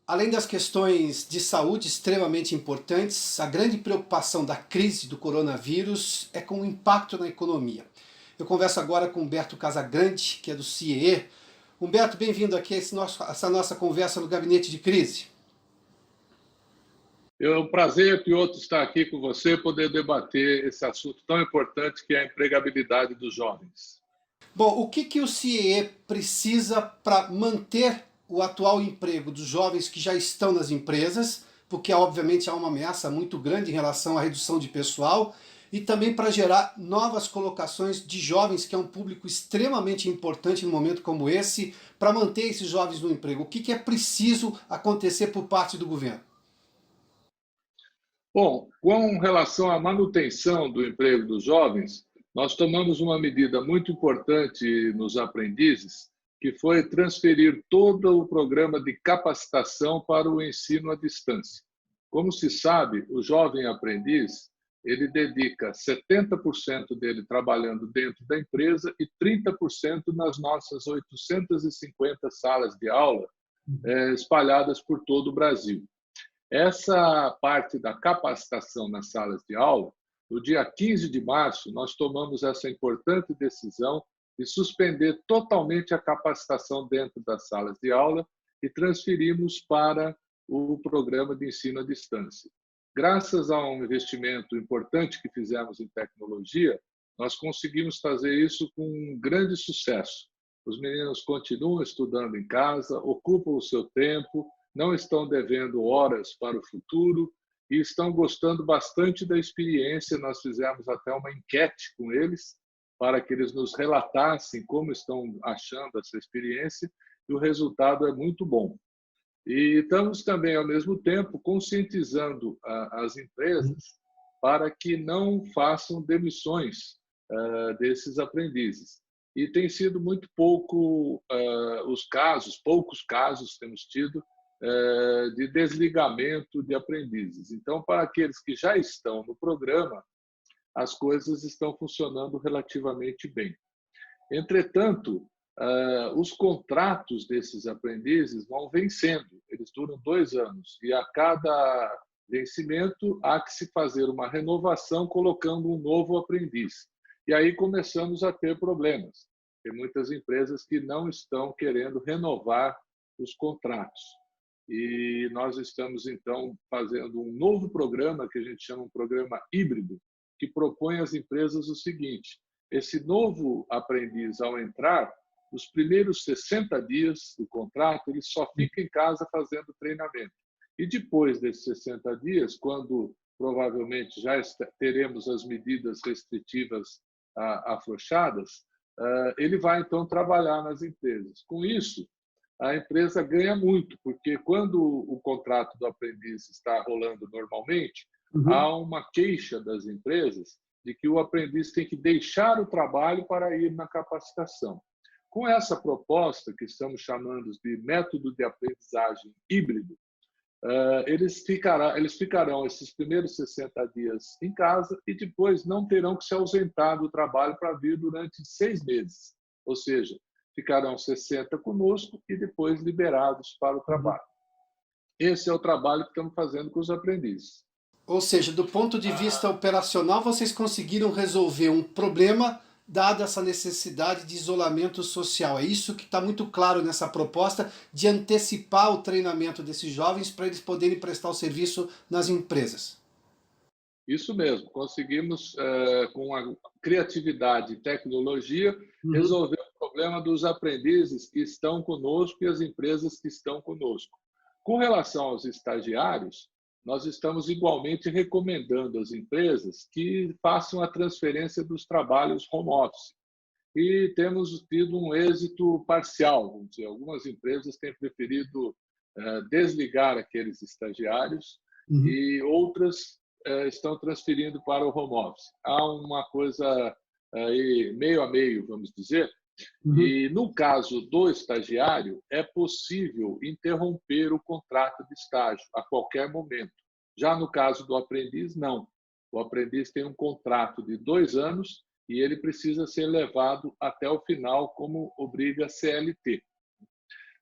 Além das questões de saúde extremamente importantes, a grande preocupação da crise do coronavírus é com o impacto na economia. Eu converso agora com Humberto Casagrande, que é do CIEE. Humberto, bem-vindo aqui a essa nossa conversa no Gabinete de Crise. É um prazer, Piotr, estar aqui com você, poder debater esse assunto tão importante que é a empregabilidade dos jovens. Bom, o que o CIEE precisa para manter o atual emprego dos jovens que já estão nas empresas, porque obviamente há uma ameaça muito grande em relação à redução de pessoal, e também para gerar novas colocações de jovens, que é um público extremamente importante num momento como esse, para manter esses jovens no emprego. O que é preciso acontecer por parte do governo? Bom, com relação à manutenção do emprego dos jovens, nós tomamos uma medida muito importante nos aprendizes, que foi transferir todo o programa de capacitação para o ensino à distância. Como se sabe, o jovem aprendiz, ele dedica 70% dele trabalhando dentro da empresa e 30% nas nossas 850 salas de aula, espalhadas por todo o Brasil. Essa parte da capacitação nas salas de aula, no dia 15 de março, nós tomamos essa importante decisão de suspender totalmente a capacitação dentro das salas de aula e transferimos para o programa de ensino à distância. Graças a um investimento importante que fizemos em tecnologia, nós conseguimos fazer isso com um grande sucesso. Os meninos continuam estudando em casa, ocupam o seu tempo, não estão devendo horas para o futuro e estão gostando bastante da experiência. Nós fizemos até uma enquete com eles para que eles nos relatassem como estão achando essa experiência e o resultado é muito bom. E estamos também, ao mesmo tempo, conscientizando as empresas para que não façam demissões desses aprendizes. E tem sido muito pouco os casos, poucos casos temos tido de desligamento de aprendizes. Então, para aqueles que já estão no programa, as coisas estão funcionando relativamente bem. Entretanto, os contratos desses aprendizes vão vencendo, eles duram 2 anos, e a cada vencimento há que se fazer uma renovação colocando um novo aprendiz. E aí começamos a ter problemas. Tem muitas empresas que não estão querendo renovar os contratos. E nós estamos, então, fazendo um novo programa, que a gente chama de um programa híbrido, que propõe às empresas o seguinte: esse novo aprendiz, ao entrar, nos primeiros 60 dias do contrato, ele só fica em casa fazendo treinamento. E depois desses 60 dias, quando provavelmente já teremos as medidas restritivas afrouxadas, ele vai, então, trabalhar nas empresas. Com isso, a empresa ganha muito, porque quando o contrato do aprendiz está rolando normalmente, há uma queixa das empresas de que o aprendiz tem que deixar o trabalho para ir na capacitação. Com essa proposta, que estamos chamando de método de aprendizagem híbrido, eles ficarão esses primeiros 60 dias em casa e depois não terão que se ausentar do trabalho para vir durante 6 meses. Ou seja, ficarão 60 conosco e depois liberados para o trabalho. Esse é o trabalho que estamos fazendo com os aprendizes. Ou seja, do ponto de vista operacional, vocês conseguiram resolver um problema dada essa necessidade de isolamento social. É isso que está muito claro nessa proposta de antecipar o treinamento desses jovens para eles poderem prestar o serviço nas empresas. Isso mesmo, conseguimos, com a criatividade e tecnologia, resolver o problema dos aprendizes que estão conosco e as empresas que estão conosco. Com relação aos estagiários, nós estamos igualmente recomendando às empresas que façam a transferência dos trabalhos home office. E temos tido um êxito parcial, vamos dizer. Algumas empresas têm preferido desligar aqueles estagiários e outras estão transferindo para o home office. Há uma coisa aí, meio a meio, vamos dizer, e no caso do estagiário, é possível interromper o contrato de estágio a qualquer momento. Já no caso do aprendiz, não. O aprendiz tem um contrato de 2 anos e ele precisa ser levado até o final, como obriga a CLT.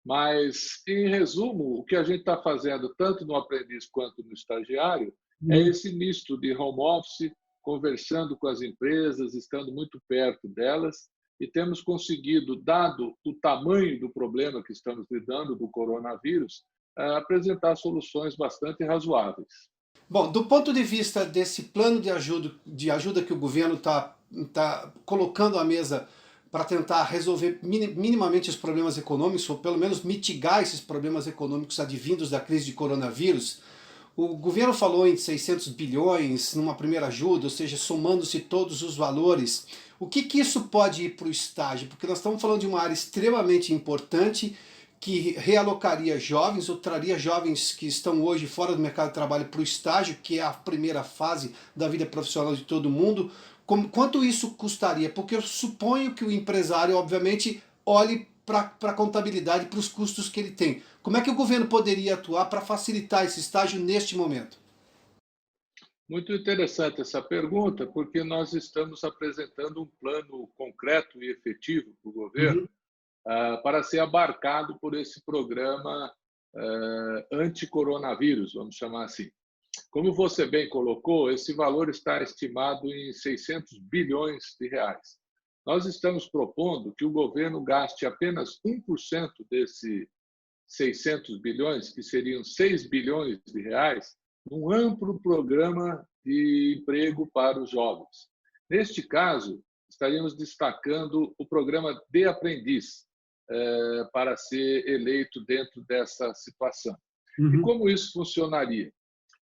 Mas, em resumo, o que a gente está fazendo, tanto no aprendiz quanto no estagiário, é Uhum. esse misto de home office, conversando com as empresas, estando muito perto delas, e temos conseguido, dado o tamanho do problema que estamos lidando, do coronavírus, apresentar soluções bastante razoáveis. Bom, do ponto de vista desse plano de ajuda que o governo tá colocando à mesa para tentar resolver minimamente os problemas econômicos, ou pelo menos mitigar esses problemas econômicos advindos da crise de coronavírus, o governo falou em 600 bilhões numa primeira ajuda, ou seja, somando-se todos os valores. O que que isso pode ir para o estágio? Porque nós estamos falando de uma área extremamente importante que realocaria jovens ou traria jovens que estão hoje fora do mercado de trabalho para o estágio, que é a primeira fase da vida profissional de todo mundo. Quanto isso custaria? Porque eu suponho que o empresário, obviamente, olhe para a contabilidade, para os custos que ele tem. Como é que o governo poderia atuar para facilitar esse estágio neste momento? Muito interessante essa pergunta, porque nós estamos apresentando um plano concreto e efetivo para o governo Uhum. para ser abarcado por esse programa anti-coronavírus, vamos chamar assim. Como você bem colocou, esse valor está estimado em 600 bilhões de reais. Nós estamos propondo que o governo gaste apenas 1% desse 600 bilhões, que seriam 6 bilhões de reais, num amplo programa de emprego para os jovens. Neste caso, estaríamos destacando o programa de aprendiz para ser eleito dentro dessa situação. E Uhum. como isso funcionaria?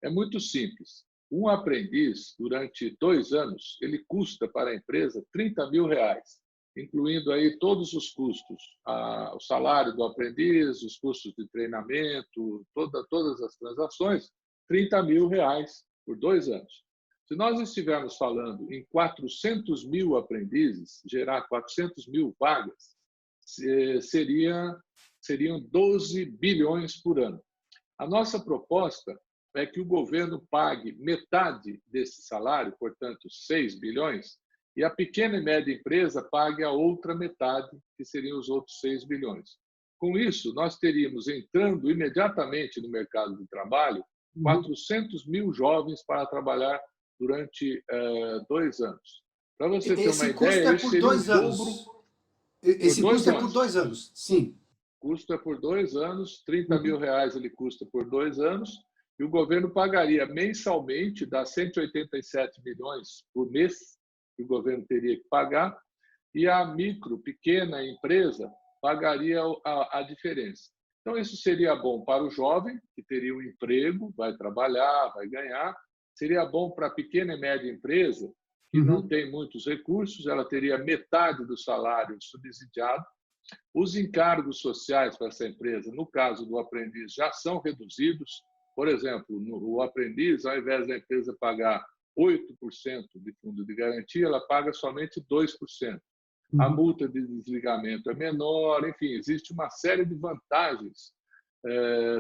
É muito simples. Um aprendiz, durante 2 anos, ele custa para a empresa 30 mil reais, incluindo aí todos os custos, o salário do aprendiz, os custos de treinamento, todas as transações, 30 mil reais por 2 anos. Se nós estivermos falando em 400 mil aprendizes, gerar 400 mil vagas, seriam 12 bilhões por ano. A nossa proposta é que o governo pague metade desse salário, portanto, 6 bilhões, e a pequena e média empresa pague a outra metade, que seriam os outros 6 bilhões. Com isso, nós teríamos, entrando imediatamente no mercado de trabalho, Uhum. 400 mil jovens para trabalhar durante 2 anos. Para você ter uma Esse custo é ideia, esse por seria o dois dobro anos. por Esse dois custo é por anos. 2 anos, sim. Custo é por 2 anos, 30 Uhum. mil reais ele custa por 2 anos, e o governo pagaria mensalmente, dá 187 milhões por mês, que o governo teria que pagar, e a micro, pequena empresa, pagaria a diferença. Então, isso seria bom para o jovem, que teria um emprego, vai trabalhar, vai ganhar. Seria bom para a pequena e média empresa, que não Uhum. tem muitos recursos, ela teria metade do salário subsidiado. Os encargos sociais para essa empresa, no caso do aprendiz, já são reduzidos. Por exemplo, o aprendiz, ao invés da empresa pagar 8% de fundo de garantia, ela paga somente 2%. A Uhum. multa de desligamento é menor, enfim, existe uma série de vantagens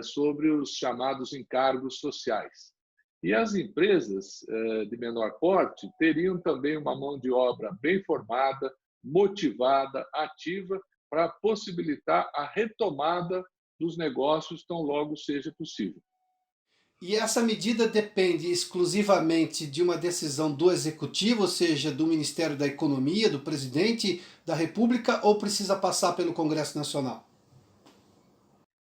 sobre os chamados encargos sociais. E as empresas de menor porte teriam também uma mão de obra bem formada, motivada, ativa, para possibilitar a retomada dos negócios tão logo seja possível. E essa medida depende exclusivamente de uma decisão do executivo, ou seja, do Ministério da Economia, do presidente da República, ou precisa passar pelo Congresso Nacional?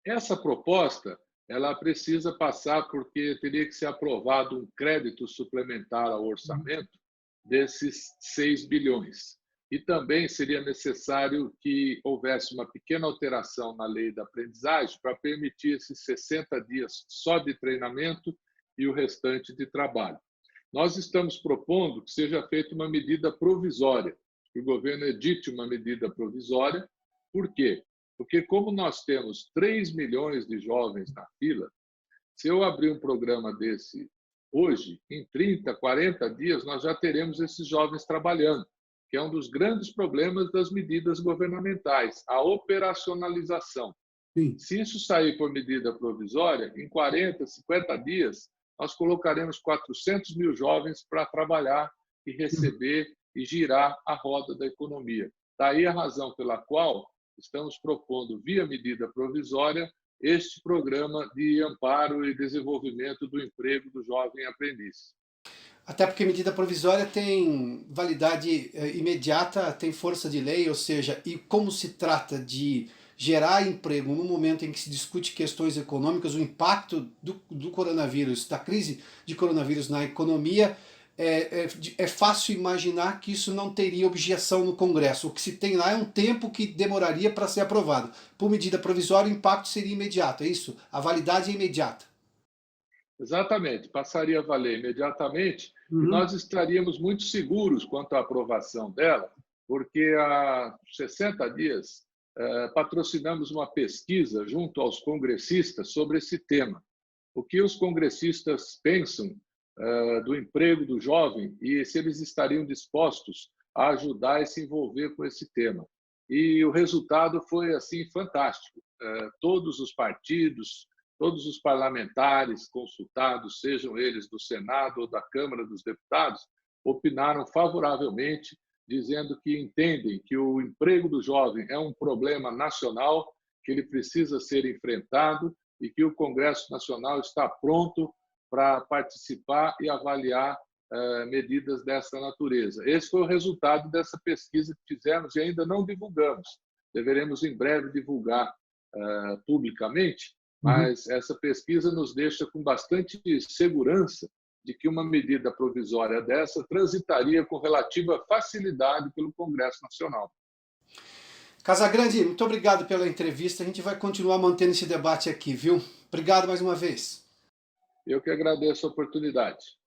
Essa proposta ela precisa passar porque teria que ser aprovado um crédito suplementar ao Uhum. orçamento desses 6 bilhões. E também seria necessário que houvesse uma pequena alteração na lei da aprendizagem para permitir esses 60 dias só de treinamento e o restante de trabalho. Nós estamos propondo que seja feita uma medida provisória, que o governo edite uma medida provisória. Por quê? Porque, como nós temos 3 milhões de jovens na fila, se eu abrir um programa desse hoje, em 30, 40 dias, nós já teremos esses jovens trabalhando, que é um dos grandes problemas das medidas governamentais, a operacionalização. Sim. Se isso sair por medida provisória, em 40, 50 dias, nós colocaremos 400 mil jovens para trabalhar e Uhum. receber e girar a roda da economia. Daí a razão pela qual estamos propondo, via medida provisória, este programa de amparo e desenvolvimento do emprego do jovem aprendiz. Até porque medida provisória tem validade imediata, tem força de lei, ou seja, e como se trata de gerar emprego no momento em que se discute questões econômicas, o impacto do coronavírus, da crise de coronavírus na economia, é fácil imaginar que isso não teria objeção no Congresso. O que se tem lá é um tempo que demoraria para ser aprovado. Por medida provisória, o impacto seria imediato, é isso? A validade é imediata. Exatamente, passaria a valer imediatamente e Uhum. nós estaríamos muito seguros quanto à aprovação dela, porque há 60 dias patrocinamos uma pesquisa junto aos congressistas sobre esse tema. O que os congressistas pensam do emprego do jovem e se eles estariam dispostos a ajudar e se envolver com esse tema. E o resultado foi assim fantástico. Todos os partidos, todos os parlamentares consultados, sejam eles do Senado ou da Câmara dos Deputados, opinaram favoravelmente, dizendo que entendem que o emprego do jovem é um problema nacional, que ele precisa ser enfrentado e que o Congresso Nacional está pronto para participar e avaliar medidas dessa natureza. Esse foi o resultado dessa pesquisa que fizemos e ainda não divulgamos. Deveremos em breve divulgar publicamente, mas essa pesquisa nos deixa com bastante segurança de que uma medida provisória dessa transitaria com relativa facilidade pelo Congresso Nacional. Casagrande, muito obrigado pela entrevista. A gente vai continuar mantendo esse debate aqui, viu? Obrigado mais uma vez. Eu que agradeço a oportunidade.